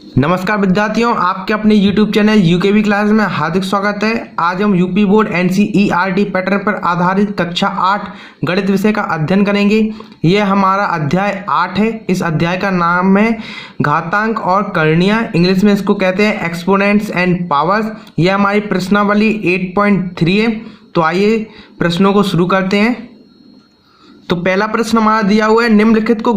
नमस्कार विद्यार्थियों, आपके अपने YouTube चैनल यूकेवी क्लास में हार्दिक स्वागत है। आज हम यूपी बोर्ड NCERT पैटर्न पर आधारित कक्षा 8 गणित विषय का अध्ययन करेंगे। यह हमारा अध्याय 8 है। इस अध्याय का नाम है घातांक और करणीय, इंग्लिश में इसको कहते हैं एक्सपोनेंट्स एंड पावर्स। यह हमारी प्रश्नावली 8.3 है। तो आइए प्रश्नों को शुरू करते हैं। तो पहला प्रश्न हमारा दिया हुआ है, निम्नलिखित को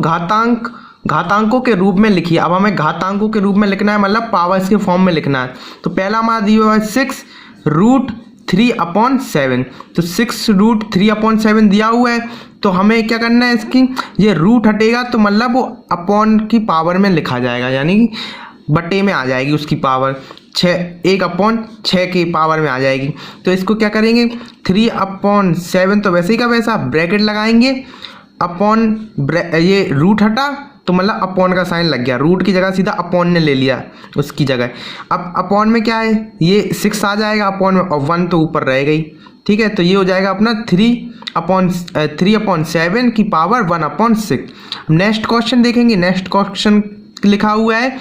घातांकों के रूप में लिखिए। अब हमें घातांकों के रूप में लिखना है, मतलब पावर्स के फॉर्म में लिखना है। तो पहला हमारा दिया हुआ है 6√3/7। तो 6√3/7 दिया हुआ है। तो हमें क्या करना है, इसकी ये रूट हटेगा तो मतलब वो अपॉन की पावर में लिखा जाएगा, यानी कि बटे में आ जाएगी उसकी पावर। 1/6 की पावर में आ जाएगी। तो इसको क्या करेंगे, 3/7 तो वैसे ही का वैसा ब्रैकेट लगाएंगे, अपॉन ये रूट हटा तो मतलब अपॉन का साइन लग गया, रूट की जगह सीधा अपॉन ने ले लिया उसकी जगह। अब अपॉन में क्या है, ये 6 आ जाएगा अपॉन में, और 1 तो ऊपर रह गई। ठीक है, तो ये हो जाएगा अपना 3/7 की पावर 1/6। नेक्स्ट क्वेश्चन देखेंगे। नेक्स्ट क्वेश्चन लिखा हुआ है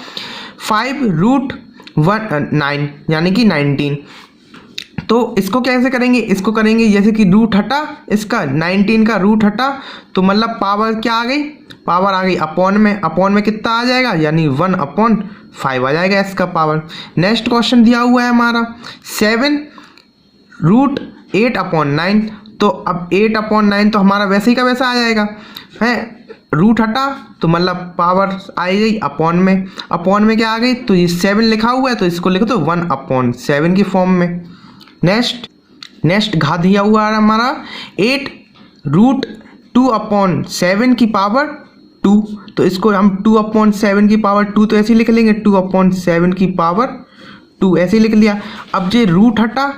5√9 यानी कि 19। तो इसको कैसे करेंगे, इसको करेंगे जैसे कि रूट हटा, इसका 19 का रूट हटा तो मतलब पावर क्या आ गई, पावर आ गई अपॉन में। अपॉन में कितना आ जाएगा, यानी 1/5 आ जाएगा इसका पावर। नेक्स्ट क्वेश्चन दिया हुआ है हमारा 7√8/9। तो अब 8/9 तो हमारा वैसे ही का वैसा आ जाएगा है, रूट हटा तो मतलब पावर आई गई अपॉन में। अपॉन में क्या आ गई, तो ये 7 लिखा हुआ है तो इसको लिखो तो 1/7 की फॉर्म में। नेक्स्ट घात दिया हुआ है हमारा 8√2/7 की पावर 2। तो इसको हम 2/7 की पावर 2 तो ऐसे ही लिख लेंगे, 2/7 की पावर 2 ऐसे ही लिख लिया। अब जो रूट हटा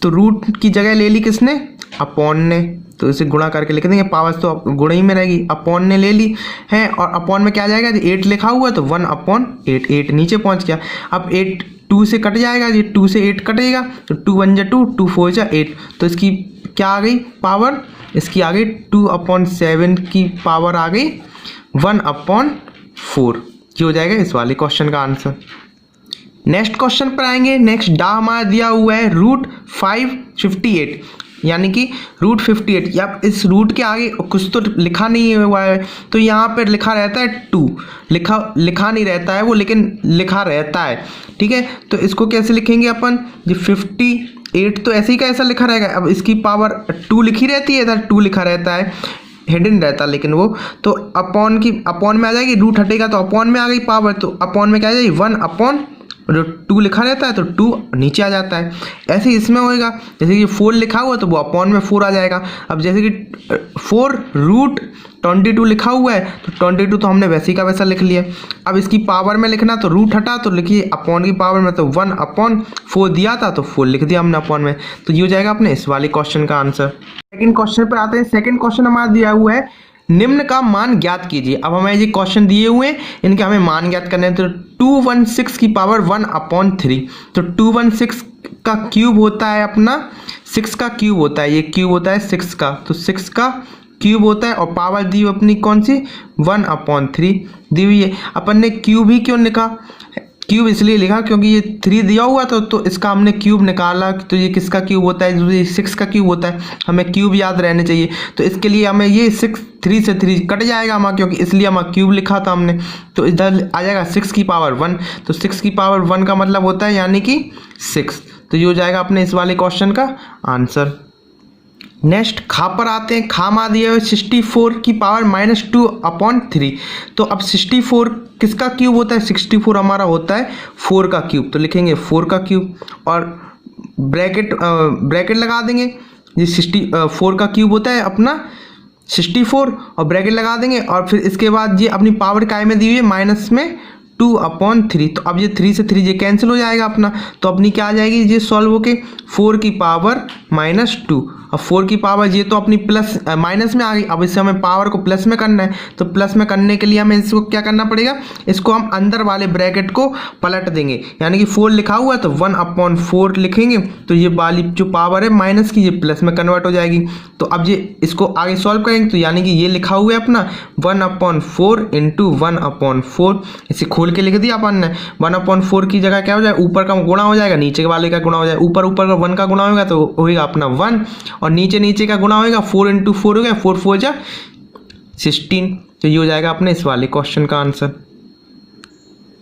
तो रूट की जगह ले ली किसने, अपॉन ने, तो इसे गुणा करके लिख देंगे। पावर तो गुणा ही में रहेगी, अपॉन ने ले ली है, और अपॉन में क्या आ जाएगा, 8 लिखा हुआ है तो 1/8, 8 नीचे पहुंच गया। अब 8 2 से कट जाएगा, ये 2 से 8 कटेगा तो 2 1 जा 2, 2 4 जा 8। तो इसकी क्या आ गई पावर, इसकी आ गई 2/7 की पावर आ गई 1/4। ये हो जाएगा इस वाले क्वेश्चन का आंसर। नेक्स्ट क्वेश्चन पर आएंगे। नेक्स्ट डा हमारा दिया हुआ है √558 यानी कि √58। या इस रूट के आगे कुछ तो लिखा नहीं हुआ है, तो यहाँ पर लिखा रहता है 2, लिखा नहीं रहता है वो, लेकिन लिखा रहता है। ठीक है, तो इसको कैसे लिखेंगे अपन, ये 58 तो ऐसे ही का ऐसा लिखा रहेगा। अब इसकी पावर 2 लिखी रहती है, इधर 2 लिखा रहता है, हिडन रहता लेकिन वो, तो अपॉन में आ जाएगी, रूट हटेगा तो अपॉन में आ गई पावर, तो अपॉन में क्या आ जाएगी 1/2 लिखा रहता है तो 2 नीचे आ जाता है। ऐसे ही इसमें होएगा, जैसे कि 4 लिखा हुआ तो वो अपॉन में 4 आ जाएगा। अब जैसे कि 4√22 लिखा हुआ है तो 22 तो हमने वैसे ही का वैसा लिख लिया। अब इसकी पावर में लिखना तो रूट हटा तो लिखिए अपॉन की पावर में, तो 1/4 दिया था तो 4 लिख दिया हमने अपॉन में। तो ये हो जाएगा अपने इस वाले क्वेश्चन का आंसर। सेकंड क्वेश्चन पर आते हैं। सेकंड क्वेश्चन हमारा दिया हुआ है, निम्न का मान ज्ञात कीजिए। अब हमें ये क्वेश्चन दिए हुए हैं, इनके हमें मान ज्ञात करने हैं। तो 216 की पावर 1/3। तो 216 का क्यूब होता है अपना 6 का क्यूब होता है, ये क्यूब होता है 6 का, तो 6 का क्यूब होता है, और पावर दी हुई अपनी कौन सी 1/3 दी हुई है। अपन ने क्यूब ही क्यों लिखा, क्यूब इसलिए लिखा क्योंकि ये 3 दिया हुआ था तो इसका हमने क्यूब निकाला। तो ये किसका क्यूब होता है, ये 6 का क्यूब होता है, हमें क्यूब याद रहने चाहिए। तो इसके लिए हमें ये 3 से 3 कट जाएगा हमारा, क्योंकि इसलिए हमारा क्यूब लिखा था हमने। तो इधर आ जाएगा 6 की पावर 1, तो 6 की पावर 1 का मतलब होता है यानी कि 6। तो ये हो जाएगा अपने इस वाले क्वेश्चन का आंसर। नेक्स्ट खा पर आते हैं। खा मा दिया हुआ 64 की पावर -2/3। तो अब 64 किसका क्यूब होता है, 64 हमारा होता है 4 का क्यूब, तो लिखेंगे 4 का क्यूब, और ब्रैकेट लगा देंगे। ये 64 का क्यूब होता है अपना 64, और ब्रैकेट लगा देंगे, और फिर इसके बाद ये अपनी पावर काय में दी हुई है, माइनस में 2/3। तो अब ये 3 से 3 ये कैंसिल हो जाएगा अपना, तो अपनी क्या आ जाएगी, ये सॉल्व होके 4 की पावर -2, अब 4 की पावर ये तो अपनी प्लस माइनस में आ गई, अब इससे हमें पावर को प्लस में करना है, तो प्लस में करने के लिए हमें इसको क्या करना पड़ेगा, इसको हम अंदर वाले ब्रैकेट को पलट देंगे, यानी कि 4 लिखा हुआ है तो 1/4 लिखेंगे, तो ये वाली जो पावर है माइनस की ये प्लस में कन्वर्ट हो जाएगी। तो अब ये इसको आगे सॉल्व करेंगे तो यानी कि ये लिखा हुआ है अपना 1/4 इंटू 1/4, इसे खोल के लिख दिया अपन ने। 1/4 की जगह क्या हो जाएगा, ऊपर का गुणा हो जाएगा, नीचे वाले का गुणा हो जाएगा, ऊपर का 1 का गुणा होगा तो होगा अपना 1, और नीचे का गुणा होगा 4 इंटू 4 हो गया, 4 4 जा 16। तो ये हो जाएगा अपने इस वाले क्वेश्चन का आंसर।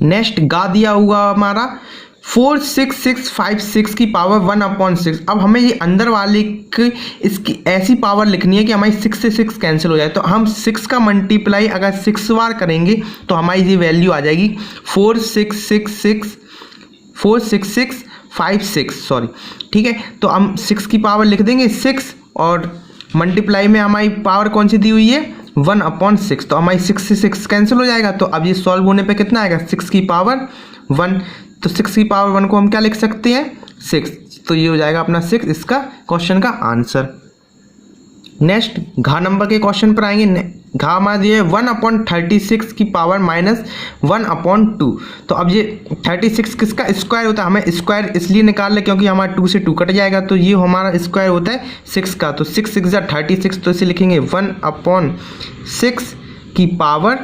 नेक्स्ट गा दिया हुआ हमारा 46656 की पावर 1/6। अब हमें ये अंदर वाले की इसकी ऐसी पावर लिखनी है कि हमारी 6 से 6 कैंसिल हो जाए, तो हम 6 का मल्टीप्लाई अगर 6 बार करेंगे तो हमारी ये वैल्यू आ जाएगी 46656 सॉरी, ठीक है। तो हम 6 की पावर लिख देंगे 6 और मल्टीप्लाई में हमारी पावर कौन सी दी हुई है 1/6, तो हमारी 6 से 6 कैंसिल हो जाएगा। तो अब ये सॉल्व होने पे कितना आएगा 6 की पावर 1, तो 6 की पावर 1 को हम क्या लिख सकते हैं 6, तो ये हो जाएगा अपना 6 इसका क्वेश्चन का आंसर। नेक्स्ट घा नंबर के क्वेश्चन पर आएंगे। घा हमारा दिए 1/36 की पावर -1/2। तो अब ये 36 किसका स्क्वायर होता है, हमें स्क्वायर इसलिए निकाल ले क्योंकि हमारा 2 से 2 कट जाएगा, तो ये हमारा स्क्वायर होता है 6 का, तो 6 6 जा 36, तो इसे लिखेंगे 1/6 की पावर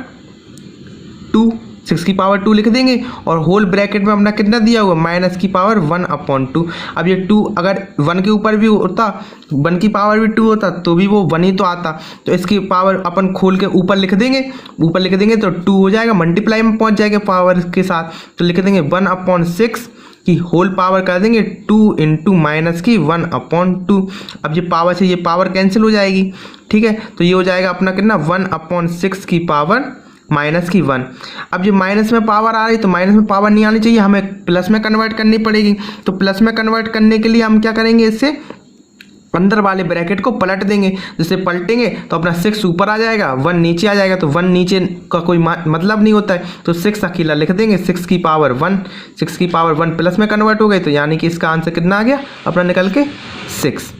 2, 6 की पावर 2 लिख देंगे, और होल ब्रैकेट में अपना कितना दिया हुआ माइनस की पावर 1/2। अब ये 2 अगर 1 के ऊपर भी होता, 1 की पावर भी 2 होता तो भी वो 1 ही तो आता, तो इसकी पावर अपन खोल के ऊपर लिख देंगे तो 2 हो जाएगा, मल्टीप्लाई में पहुंच जाएगा पावर के साथ, तो लिख देंगे 1/6 की होल पावर कर देंगे 2 इंटू माइनस की 1/2। अब ये पावर से ये पावर कैंसिल हो जाएगी, ठीक है, तो ये हो जाएगा अपना कितना 1/6 की पावर माइनस की 1। अब जो माइनस में पावर आ रही तो माइनस में पावर नहीं आनी चाहिए, हमें प्लस में कन्वर्ट करनी पड़ेगी, तो प्लस में कन्वर्ट करने के लिए हम क्या करेंगे, इससे अंदर वाले ब्रैकेट को पलट देंगे, जैसे पलटेंगे तो अपना 6 ऊपर आ जाएगा, 1 नीचे आ जाएगा, तो 1 नीचे का कोई मतलब नहीं होता है, तो 6 अकेला लिख देंगे, 6 की पावर 1, 6 की पावर 1 प्लस में कन्वर्ट हो गई, तो यानी कि इसका आंसर कितना आ गया अपना निकल के 6।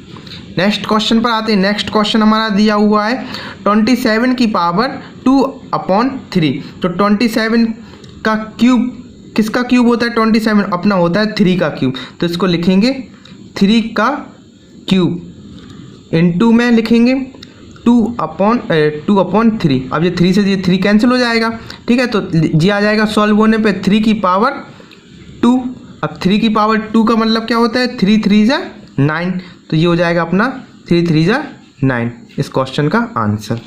नेक्स्ट क्वेश्चन पर आते हैं। नेक्स्ट क्वेश्चन हमारा दिया हुआ है 27 की पावर 2/3। तो 27 का क्यूब किसका क्यूब होता है, 27 अपना होता है 3 का क्यूब, तो इसको लिखेंगे 3 का क्यूब, इनटू में लिखेंगे 2/3। अब ये 3 से ये 3 कैंसिल हो जाएगा, ठीक है, तो ये आ जाएगा सॉल्व होने पे 3 की पावर 2। अब 3 की पावर 2 का मतलब क्या होता है 3 3 जा 9, तो ये हो जाएगा अपना 3 3 जा 9 इस क्वेश्चन का आंसर।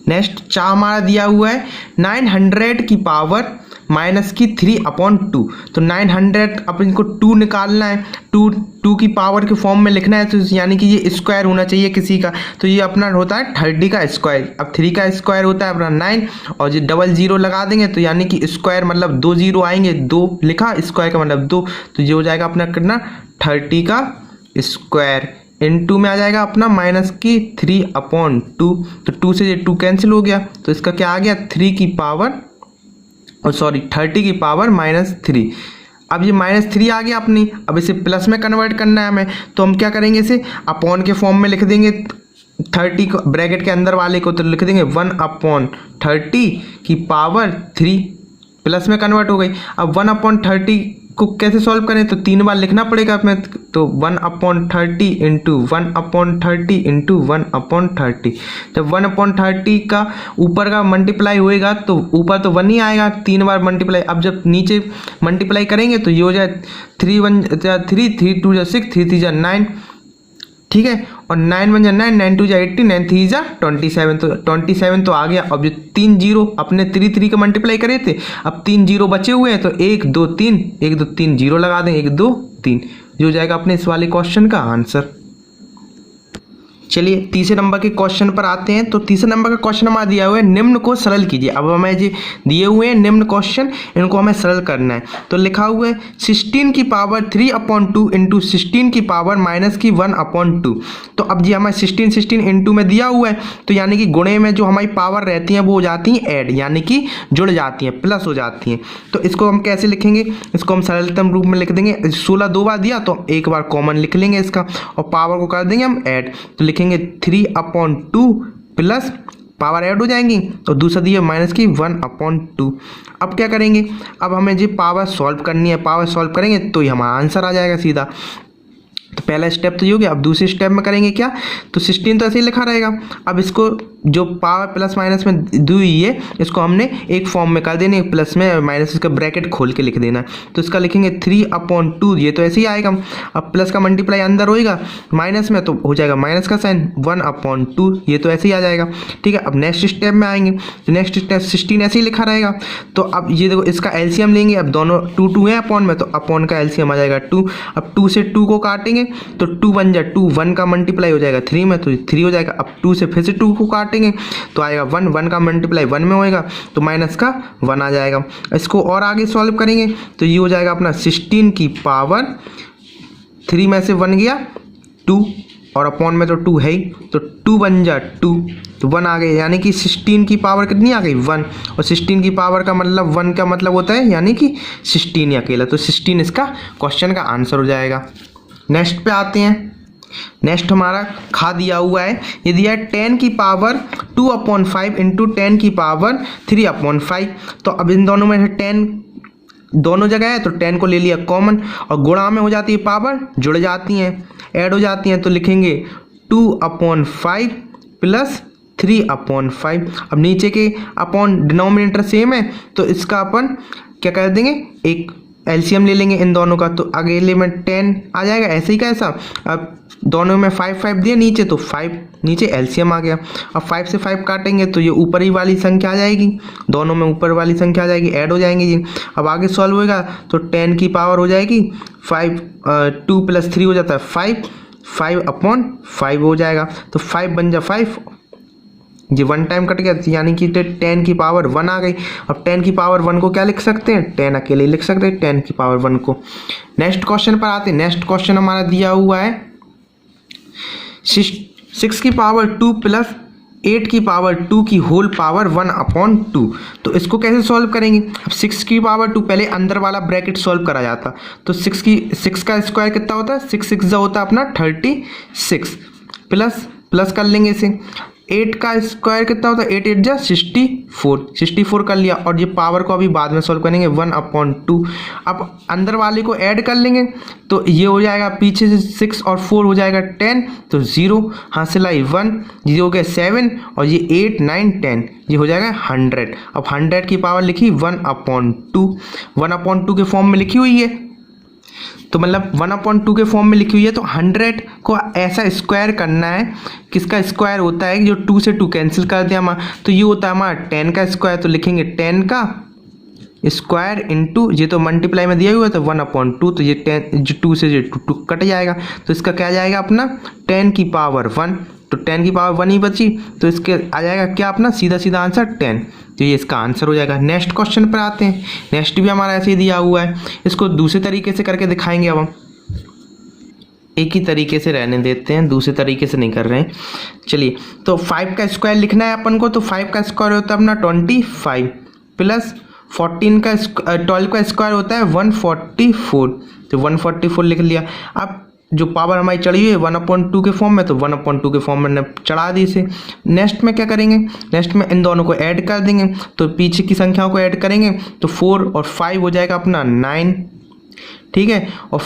नेक्स्ट चा हमारा दिया हुआ है 900 की पावर माइनस की 3/2। तो 900 अपन को 2 निकालना है, 2 की पावर के फॉर्म में लिखना है, तो यानी कि ये स्क्वायर होना चाहिए किसी का, तो ये अपना होता है 30 का स्क्वायर। अब 3 का स्क्वायर होता है अपना 9, और ये डबल 0 लगा देंगे, तो यानी कि स्क्वायर मतलब 2 0 आएंगे, 2 लिखा, स्क्वायर का मतलब 2, तो ये हो जाएगा अपना कितना 30 का स्क्वायर, इनटू में आ जाएगा अपना माइनस की 3/2, तो 2 से ये 2 कैंसिल हो गया, तो इसका क्या आ गया 3 की पावर 30 की पावर -3। अब ये -3 आ गया अपनी, अब इसे प्लस में कन्वर्ट करना है हमें, तो हम क्या करेंगे, इसे अपॉन के फॉर्म में लिख देंगे 30 को ब्रैकेट के अंदर वाले को, तो लिख देंगे 1/30 की पावर 3, प्लस में कन्वर्ट हो गई। अब 1/30 को कैसे सॉल्व करें, तो 3 बार लिखना पड़ेगा अपने, तो 1/30 इंटू 1/30 इंटू 1/30। जब 1/30 का ऊपर का मल्टीप्लाई होएगा तो ऊपर तो 1 ही आएगा, 3 बार मल्टीप्लाई। अब जब नीचे मल्टीप्लाई करेंगे तो ये हो जाए 3 1 3 3 2 6 3 3 9, ठीक है, और 9 1 9 9 2 80 9 3 27, तो 27 तो आ गया। अब जो 3 0 अपने 3 3 का मल्टीप्लाई करे थे, अब 3 0 बचे हुए हैं, तो 1 2 3 1 2 3 0 लगा दें, 1 2 3, जो हो जाएगा अपने इस वाले क्वेश्चन का आंसर। चलिए तीसरे नंबर के क्वेश्चन पर आते हैं। तो तीसरे नंबर का क्वेश्चन हमारा दिया हुआ है, निम्न को सरल कीजिए। अब हमें ये दिए हुए हैं निम्न क्वेश्चन, इनको हमें सरल करना है। तो लिखा हुआ है 16 की पावर 3/2 इंटू 16 की पावर -1/2। तो अब ये हमें 16 इंटू में दिया हुआ है, तो यानी कि गुणे में जो हमारी पावर रहती हैं वो हो जाती हैं ऐड, यानी कि जुड़ जाती हैं, प्लस हो जाती हैं। तो इसको हम कैसे लिखेंगे, इसको हम सरलतम रूप में लिख देंगे। 16 दो बार दिया तो एक बार कॉमन लिख लेंगे इसका, और पावर को कर देंगे हम ऐड। तो लिखेंगे 3/2 प्लस पावर ऐड हो जाएंगी, और दूसरा दिया माइनस की 1/2। अब क्या करेंगे, अब हमें जी पावर सॉल्व करनी है। पावर सॉल्व करेंगे तो ही हमारा आंसर आ जाएगा सीधा। तो पहला स्टेप तो ये हो गया। अब दूसरे स्टेप में करेंगे क्या, तो 16 तो ऐसे ही लिखा रहेगा। अब इसको जो पावर प्लस माइनस में दी हुई है इसको हमने एक फॉर्म में कर देने, प्लस में माइनस इसका ब्रैकेट खोल के लिख देना। तो इसका लिखेंगे 3/2, ये तो ऐसे ही आएगा। अब प्लस का मल्टीप्लाई अंदर होएगा, माइनस में तो हो जाएगा माइनस का साइन 1/2, ये तो ऐसे ही आ जाएगा। ठीक है, अब नेक्स्ट स्टेप में आएंगे। तो नेक्स्ट स्टेप 16 ऐसे ही लिखा रहेगा। तो अब ये देखो इसका एलसीएम लेंगे। अब दोनों 2 है अपॉन में, तो अपॉन का एलसीएम आ जाएगा 2। अब 2 से 2 को काटेंगे तो 2 बन जाए 2, 1 का मल्टीप्लाई हो जाएगा 3 में, तो 3 हो जाएगा। अब 2 से फिर से 2 को काटेंगे तो आएगा 1, 1 का मल्टीप्लाई 1 में होएगा, तो माइनस का 1 आ जाएगा। इसको और आगे सॉल्व करेंगे तो ये हो जाएगा अपना 16 की पावर 3 में से 1 गया 2, और अपॉन में तो 2 है ही, तो 2 बन जा 2, तो 1 आ गए। यानी कि 16 की पावर कितनी आ गई 1, और 16 की पावर का मतलब 1 का मतलब होता है यानी कि 16 ही अकेला, तो 16 इसका क्वेश्चन का आंसर हो जाएगा। नेक्स्ट पे आते हैं। नेक्स्ट हमारा खा दिया हुआ है, ये दिया है 10 की पावर 2/5 इंटू 10 की पावर 3/5। तो अब इन दोनों में से 10 दोनों जगह है तो 10 को ले लिया कॉमन, और गुणा में हो जाती है पावर जुड़ जाती हैं, ऐड हो जाती हैं। तो लिखेंगे 2/5 प्लस 3/5। अब नीचे के अपॉन डिनोमिनेटर सेम है तो इसका अपन क्या कर देंगे, एक एलसीएम ले लेंगे इन दोनों का। तो अगले में 10 आ जाएगा, ऐसे ही कैसा। अब दोनों में 5 दिए नीचे, तो 5 नीचे एलसीएम आ गया। अब 5 से 5 काटेंगे तो ये ऊपर ही वाली संख्या आ जाएगी, दोनों में ऊपर वाली संख्या आ जाएगी, ऐड हो जाएंगे ये। अब आगे सॉल्व होएगा तो 10 की पावर हो जाएगी 5, 2 प्लस 3 हो जाता है 5, 5/5 हो जाएगा। तो 5 बन जा 5, ये 1 टाइम कट गया, यानी कि 10 की पावर 1 आ गई। अब 10 की पावर 1 को क्या लिख सकते हैं, 10 अकेले लिख सकते हैं 10 की पावर 1 को। नेक्स्ट क्वेश्चन पर आते हैं। नेक्स्ट क्वेश्चन हमारा दिया हुआ है 6 की पावर 2 प्लस 8 की पावर 2 की होल पावर 1/2। तो इसको कैसे सॉल्व करेंगे, अब 6 की पावर 2 पहले अंदर वाला ब्रैकेट सॉल्व करा जाता। तो 6 का स्क्वायर कितना होता है, 6 6 होता है अपना 36, प्लस कर लेंगे इसे। 8 का स्क्वायर कितना होता है, 8 8 जा 64 कर लिया, और ये पावर को अभी बाद में सॉल्व करेंगे 1/2। अब अंदर वाले को ऐड कर लेंगे तो ये हो जाएगा पीछे से 6 और 4 हो जाएगा 10, तो 0 हासिल आई 1, ये हो गया 7, और ये 8 9 10, ये हो जाएगा 100। अब 100 की पावर लिखी 1/2 के फॉर्म में लिखी हुई है, तो मतलब 1/2 के फॉर्म में लिखी हुई है। तो 100 को ऐसा स्क्वायर करना है, किसका स्क्वायर होता है जो 2 से 2 कैंसिल कर दिया हमारा, तो ये होता है हमारा 10 का स्क्वायर। तो लिखेंगे 10 का स्क्वायर इंटू, ये तो मल्टीप्लाई में दिया हुआ है तो 1/2, तो ये 10 जो 2 से 2 कट जाएगा, तो इसका क्या जाएगा अपना 10 की पावर 1, तो 10 की पावर 1 ही बची, तो इसके आ जाएगा क्या अपना सीधा आंसर 10। तो ये इसका आंसर हो जाएगा। नेक्स्ट क्वेश्चन पर आते हैं। नेक्स्ट भी हमारा ऐसे ही दिया हुआ है, इसको दूसरे तरीके से करके दिखाएंगे। अब हम एक ही तरीके से रहने देते हैं, दूसरे तरीके से नहीं कर रहे हैं। चलिए, तो 5 का स्क्वायर लिखना है अपन को, तो 5 का स्क्वायर होता है अपना 25 प्लस 12 का स्क्वायर होता है 144, तो 144 लिख लिया। अब जो पावर हमारी चढ़ी हुई है 1/2 के फॉर्म में, तो 1/2 के फॉर्म में चढ़ा दी इसे। नेक्स्ट में क्या करेंगे, नेक्स्ट में इन दोनों को ऐड कर देंगे, तो पीछे की संख्याओं को ऐड करेंगे तो 4 और 5 हो जाएगा अपना 9, ठीक है, और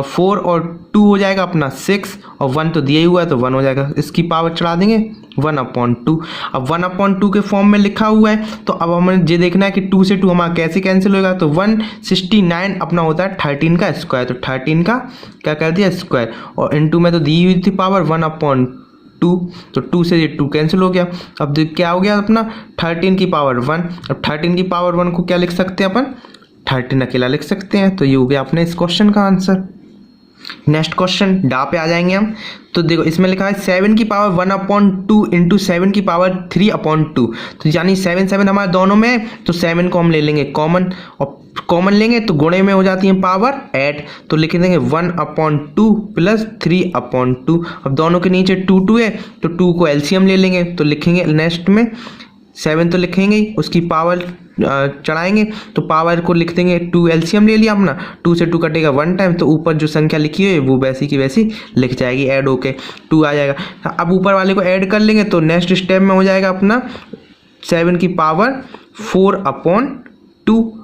4 और 2 हो जाएगा अपना 6, और 1 तो दिया ही हुआ है तो 1 हो जाएगा। इसकी पावर चढ़ा देंगे 1/2। अब 1/2 के फॉर्म में लिखा हुआ है, तो अब हमें ये देखना है कि 2 से 2 हमारा कैसे कैंसिल होगा। तो 169 अपना होता है 13 का स्क्वायर, तो 13 का क्या कर दिया स्क्वायर, और इनटू में तो दी हुई थी पावर 1/2, तो 2 से 2 कैंसिल हो गया। अब क्या हो गया अपना 13 की पावर 1। अब 13 की पावर 1 को क्या लिख सकते हैं अपन, 13 अकेला लिख सकते हैं। तो ये हो गया अपने इस क्वेश्चन का आंसर। नेक्स्ट क्वेश्चन डा पे आ जाएंगे हम। तो देखो इसमें लिखा है 7 की पावर 1/2 इंटू 7 की पावर 3/2। तो यानी 7 7 हमारे दोनों में है, तो 7 को हम ले लेंगे कॉमन, और कॉमन लेंगे तो गुणे में हो जाती है पावर ऐड, तो लिख देंगे 1/2 प्लस 3/2। अब दोनों के नीचे 2 2 है तो 2 को एलसीएम ले लेंगे, तो लिखेंगे नेक्स्ट में 7 तो लिखेंगे ही, उसकी पावर चढ़ाएंगे तो पावर को लिख देंगे 2, एलसीएम ले लिया अपना, 2 से 2 कटेगा 1 टाइम, तो ऊपर जो संख्या लिखी हुई है वो वैसी की वैसी लिख जाएगी, ऐड होके 2 आ जाएगा। अब ऊपर वाले को ऐड कर लेंगे तो नेक्स्ट स्टेप में हो जाएगा अपना 7 की पावर 4/2।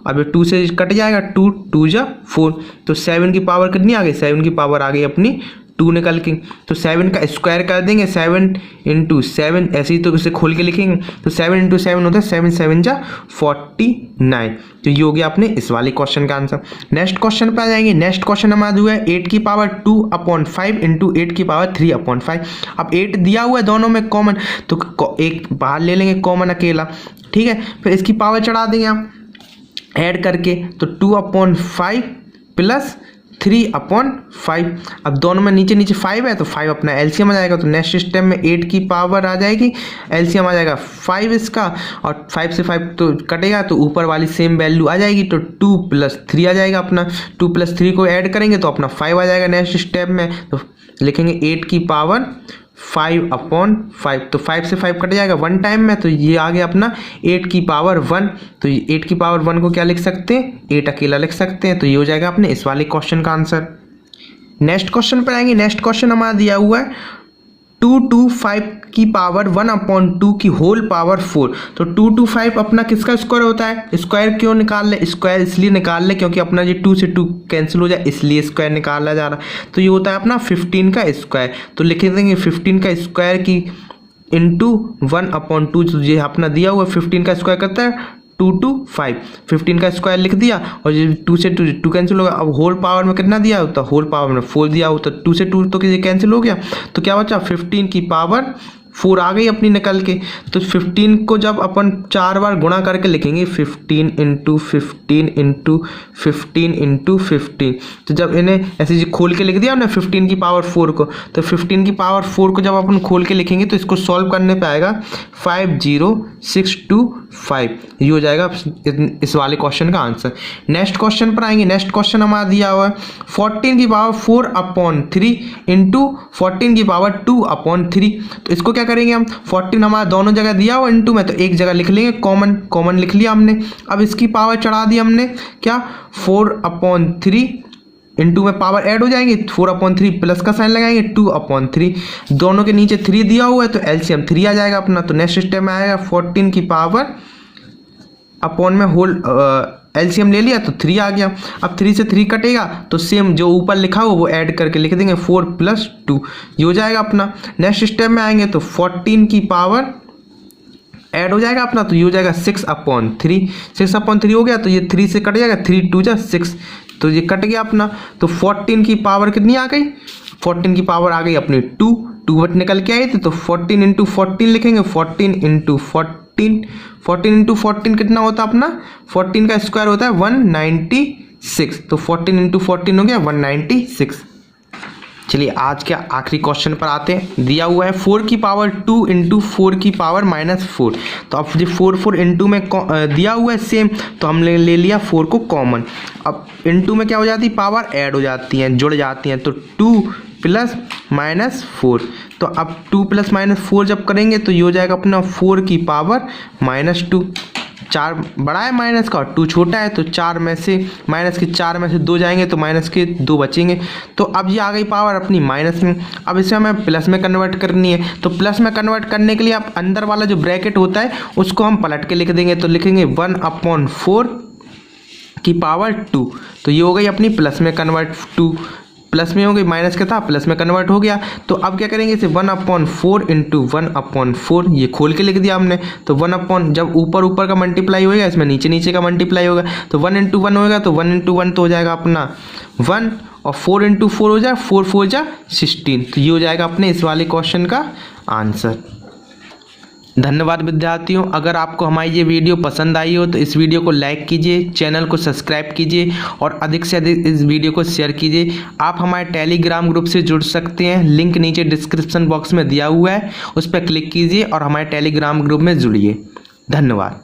अब 2 से कट जाएगा, 2 2 जा 4, तो 7 की पावर कितनी आ गई, 7 की पावर आ गई अपनी 2 निकल के, तो 7 का स्क्वायर कर देंगे, 7 इंटू 7 ऐसे ही तो इसे खोल के लिखेंगे, तो 7 इंटू 7 होता है 7 7 जा 49। तो ये हो गया अपने इस वाले क्वेश्चन का आंसर। नेक्स्ट क्वेश्चन पे आ जाएंगे। नेक्स्ट क्वेश्चन हमारा हुआ है 8 की पावर 2/5 इंटू 8 की पावर 3/5। अब 8 दिया हुआ है दोनों में कॉमन, तो एक बाहर ले लेंगे कॉमन अकेला, ठीक है। फिर इसकी पावर चढ़ा देंगे हम ऐड करके, तो 2/5 प्लस 3/5। अब दोनों में नीचे नीचे 5 है तो 5 अपना एलसीएम आ जाएगा, तो नेक्स्ट स्टेप में 8 की पावर आ जाएगी, एलसीएम आ जाएगा 5 इसका, और 5 से 5 तो कटेगा तो ऊपर वाली सेम वैल्यू आ जाएगी, तो 2 प्लस 3 आ जाएगा अपना, 2 प्लस 3 को ऐड करेंगे तो अपना 5 आ जाएगा नेक्स्ट स्टेप में, तो लिखेंगे 8 की पावर 5/5, तो 5 से 5 कट जाएगा 1 टाइम में, तो ये आ गया अपना 8 की पावर 1। तो 8 की पावर 1 को क्या लिख सकते हैं, 8 अकेला लिख सकते हैं, तो ये हो जाएगा अपने इस वाले क्वेश्चन का आंसर। नेक्स्ट क्वेश्चन पर आएंगे। नेक्स्ट क्वेश्चन हमारा दिया हुआ है 2/5 की पावर 1/2 की होल पावर 4। तो 2/5 अपना किसका स्क्वायर होता है, स्क्वायर क्यों निकाल ले, स्क्वायर इसलिए निकाल ले क्योंकि अपना ये 2 से 2 कैंसिल हो जाए, इसलिए स्क्वायर निकाला जा रहा है। तो ये होता है अपना 15 का स्क्वायर, तो लिख देंगे 15 का स्क्वायर की इंटू 1/2, जो ये अपना दिया हुआ 15 का स्क्वायर करता है 2 2 5, 15 का स्क्वायर लिख दिया, और ये 2 से 2 कैंसिल होगा। अब होल पावर में कितना दिया होता, होल पावर में 4 दिया होता, 2 से 2 तो ये कैंसिल हो गया, तो क्या बचा 15 की पावर 4 आ गई अपनी निकल के। तो 15 को जब अपन 4 बार गुणा करके लिखेंगे 15 इंटू 15 इंटू 15 इंटू 15, तो जब इन्हें ऐसे जी खोल के लिख दिया हमने 15 की पावर 4 को, तो 15 की पावर 4 को जब अपन खोल के लिखेंगे तो इसको सॉल्व करने पे आएगा 50625। ये हो जाएगा इस वाले क्वेश्चन का आंसर। नेक्स्ट क्वेश्चन पर आएंगे। नेक्स्ट क्वेश्चन हमारा दिया हुआ है 14 की पावर 4/3 इंटू 14 की पावर 2/3। तो इसको क्या करेंगे हम, 14 हमारा दोनों जगह दिया हुआ इंटू में, तो एक जगह लिख लेंगे कॉमन, कॉमन लिख लिया हमने। अब इसकी पावर चढ़ा दी हमने क्या 4/3 इंटू में पावर ऐड हो जाएंगे, 4/3 प्लस का साइन लगाएंगे 2/3, दोनों के नीचे 3 दिया हुआ है तो एलसीएम 3 आ जाएगा अपना। तो नेक्स्ट स्टेप में आएगा 14 की पावर अपॉन में होल एलसीएम ले लिया तो 3 आ गया। अब 3 से 3 कटेगा तो सेम जो ऊपर लिखा हो वो ऐड करके लिख देंगे 4 + 2, ये हो जाएगा अपना। नेक्स्ट स्टेप में आएंगे तो 14 की पावर ऐड हो जाएगा अपना, तो ये हो जाएगा 6/3, 6/3 हो गया, तो ये 3 से कट जाएगा, 3 2 जा 6, तो ये कट गया अपना। तो 14 की पावर कितनी आ गई, 14 की पावर आ गई अपनी 2 बट निकल के आई थी, तो 14 इंटू 14 लिखेंगे, 14 इंटू 14, 14 इंटू 14 कितना होता है अपना, 14 का स्क्वायर होता है 196, तो 14 इंटू 14 हो गया 196। चलिए आज के आखिरी क्वेश्चन पर आते हैं। दिया हुआ है 4 की पावर 2 इंटू 4 की पावर -4। तो अब जो 4 इंटू में दिया हुआ है सेम, तो हमने ले लिया 4 को कॉमन। अब इंटू में क्या हो जाती है, पावर ऐड हो जाती हैं, जुड़ जाती हैं, तो 2 + -4। तो अब 2 + -4 जब करेंगे तो ये हो जाएगा अपना 4 की पावर -2। 4 बड़ा है माइनस का और 2 छोटा है, तो 4 में से माइनस के 4 में से 2 जाएंगे तो माइनस के 2 बचेंगे। तो अब ये आ गई पावर अपनी माइनस में। अब इसे हमें प्लस में कन्वर्ट करनी है, तो प्लस में कन्वर्ट करने के लिए आप अंदर वाला जो ब्रैकेट होता है उसको हम पलट के लिख देंगे, तो लिखेंगे 1/4 की पावर 2। तो ये हो गई अपनी प्लस में कन्वर्ट, 2 प्लस में हो गई, माइनस का था प्लस में कन्वर्ट हो गया। तो अब क्या करेंगे इसे 1/4 इंटू 1/4, ये खोल के लिख दिया हमने। तो 1 जब ऊपर का मल्टीप्लाई होगा इसमें नीचे का मल्टीप्लाई होगा, तो 1 इंटू 1 होगा, तो 1 इंटू 1 तो हो जाएगा अपना 1, और 4 इंटू 4 हो जाए 4 4 जा 16। तो ये हो जाएगा अपने इस वाले क्वेश्चन का आंसर। धन्यवाद विद्यार्थियों। अगर आपको हमारी ये वीडियो पसंद आई हो तो इस वीडियो को लाइक कीजिए, चैनल को सब्सक्राइब कीजिए और अधिक से अधिक इस वीडियो को शेयर कीजिए। आप हमारे टेलीग्राम ग्रुप से जुड़ सकते हैं, लिंक नीचे डिस्क्रिप्शन बॉक्स में दिया हुआ है, उस पर क्लिक कीजिए और हमारे टेलीग्राम ग्रुप में जुड़िए। धन्यवाद।